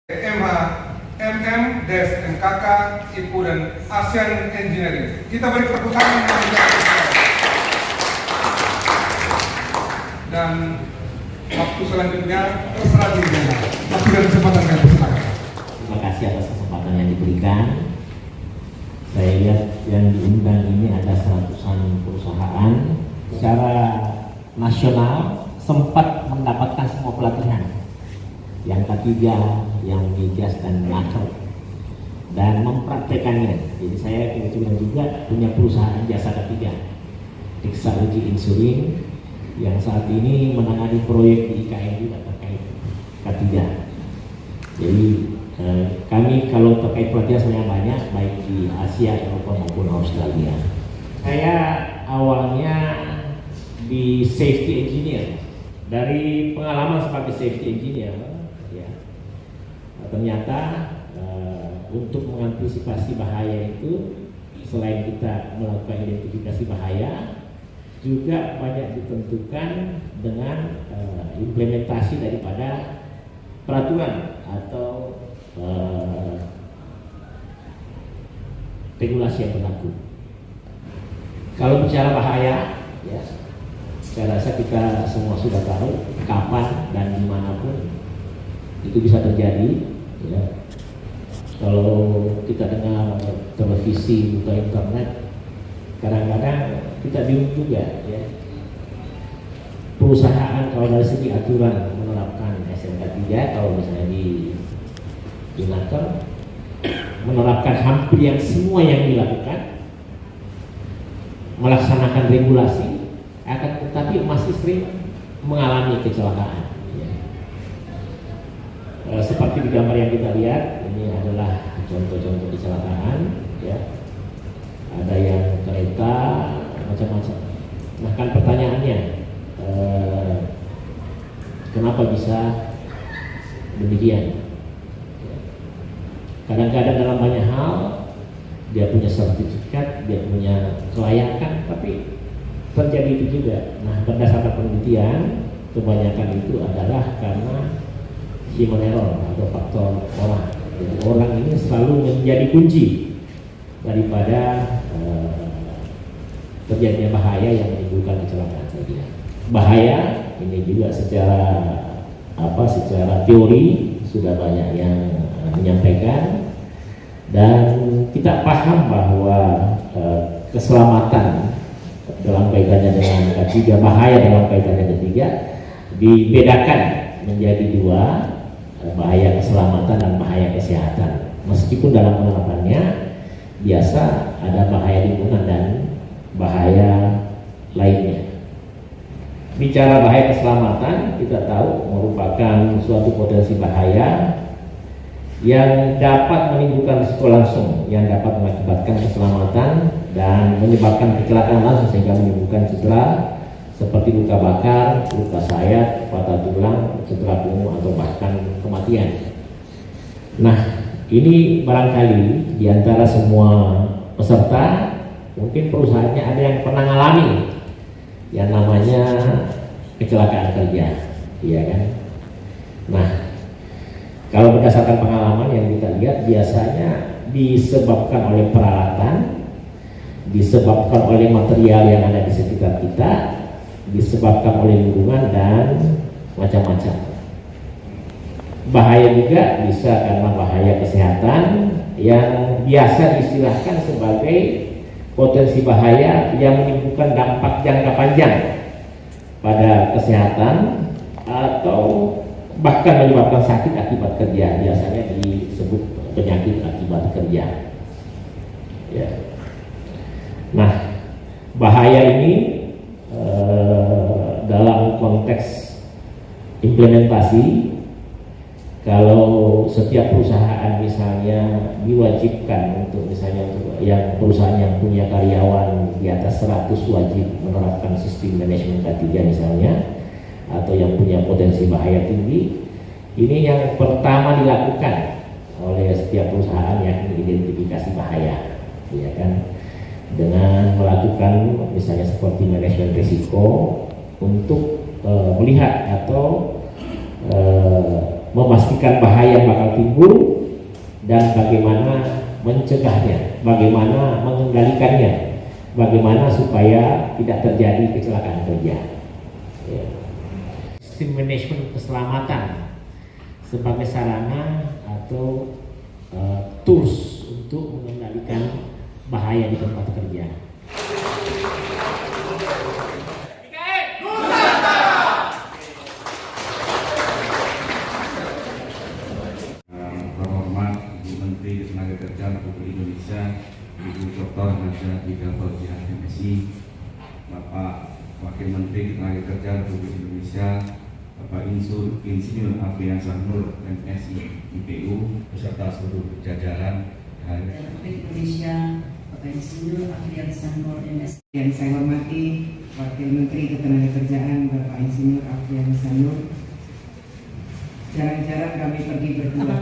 MH, MKK, IPU, dan ASEAN Engineering. Kita beri tepuk tangan. Dan waktu selanjutnya terserah dirinya. Waktu dan kesempatan kami persilakan. Terima kasih atas kesempatan yang diberikan. Saya lihat yang diundang ini ada seratusan perusahaan secara nasional sempat mendapatkan semua pelatihan yang K3, yang migas dan makro dan mempraktekannya. Jadi saya kebetulan juga punya perusahaan jasa K3, Teknologi Insulin, yang saat ini menangani proyek di IKN juga terkait K3. Jadi kami kalau terkait pelatihan sebenarnya banyak, baik di Asia, Eropa maupun Australia. Saya awalnya di safety engineer. Dari pengalaman sebagai safety engineer, ya, ternyata untuk mengantisipasi bahaya itu selain kita melakukan identifikasi bahaya, juga banyak ditentukan dengan implementasi daripada peraturan atau regulasi yang berlaku. Kalau bicara bahaya, ya, saya rasa kita semua sudah tahu kapan dan dimanapun itu bisa terjadi. Ya. Kalau kita dengar televisi atau internet, kadang-kadang kita bingung juga, ya. Perusahaan kalau dari segi aturan menerapkan SMK 3, kalau misalnya di Naker menerapkan hampir yang semua yang dilakukan, melaksanakan regulasi, akan tetapi masih sering mengalami kecelakaan. Ya. Seperti di gambar yang kita lihat, ini adalah contoh-contoh kecelakaan. Ya. Ada yang kereta, macam-macam. Nah, kan pertanyaannya, kenapa bisa demikian? Kadang-kadang dalam banyak hal dia punya sertifikat, dia punya kelayakan, tapi terjadi itu juga. Nah, berdasarkan penelitian, kebanyakan itu adalah karena human error atau faktor orang. Jadi orang ini selalu menjadi kunci daripada terjadinya bahaya yang menimbulkan kecelakaan tadi. Bahaya ini juga secara teori sudah banyak yang menyampaikan, dan kita paham bahwa keselamatan dalam kaitannya dengan K3, bahaya dalam kaitannya K3 dibedakan menjadi dua, bahaya keselamatan dan bahaya kesehatan. Meskipun dalam penerapannya biasa ada bahaya lingkungan dan bahaya lainnya. Bicara bahaya keselamatan, kita tahu merupakan suatu potensi bahaya yang dapat menimbulkan risiko langsung, yang dapat mengakibatkan keselamatan dan menyebabkan kecelakaan langsung sehingga menimbulkan cedera seperti luka bakar, luka sayat, patah tulang, cedera punggung, atau bahkan kematian. Nah, ini barangkali di antara semua peserta mungkin perusahaannya ada yang pernah mengalami yang namanya kecelakaan kerja, iya kan? Nah, kalau berdasarkan pengalaman yang kita lihat, biasanya disebabkan oleh peralatan, disebabkan oleh material yang ada di sekitar kita, disebabkan oleh lingkungan, dan macam-macam. Bahaya juga bisa karena bahaya kesehatan yang biasa diistilahkan sebagai potensi bahaya yang menimbulkan dampak jangka panjang pada kesehatan atau bahkan menyebabkan sakit akibat kerja, biasanya disebut penyakit akibat kerja. Ya. Nah, bahaya ini dalam konteks implementasi, kalau setiap perusahaan misalnya diwajibkan untuk misalnya yang perusahaan yang punya karyawan di atas 100 wajib menerapkan sistem manajemen K3 misalnya, atau yang punya potensi bahaya tinggi, ini yang pertama dilakukan oleh setiap perusahaan yang mengidentifikasi bahaya, ya kan, dengan melakukan misalnya seperti manajemen risiko untuk melihat atau memastikan bahaya bakal timbul dan bagaimana mencegahnya, bagaimana mengendalikannya, bagaimana supaya tidak terjadi kecelakaan kerja. Ya. Sistem manajemen keselamatan sebagai sarana atau tools untuk mengendalikan bahaya di tempat kerja. Terhormat Ibu Menteri Ketenagakerjaan Republik Indonesia, Ibu Dr. Nadia Ida Fauzia MSI, Bapak Wakil Menteri Ketenagakerjaan Republik Indonesia, Bapak Insinyur Afriansyah Nur MSI IPU, beserta seluruh jajaran Republik Indonesia, Bapak Insinyur Afriansyah Nur MSI. Yang saya hormati Wakil Menteri Ketenagakerjaan Bapak Insinyur Afriansyah Nur. Jarang-jarang kami pergi berdua.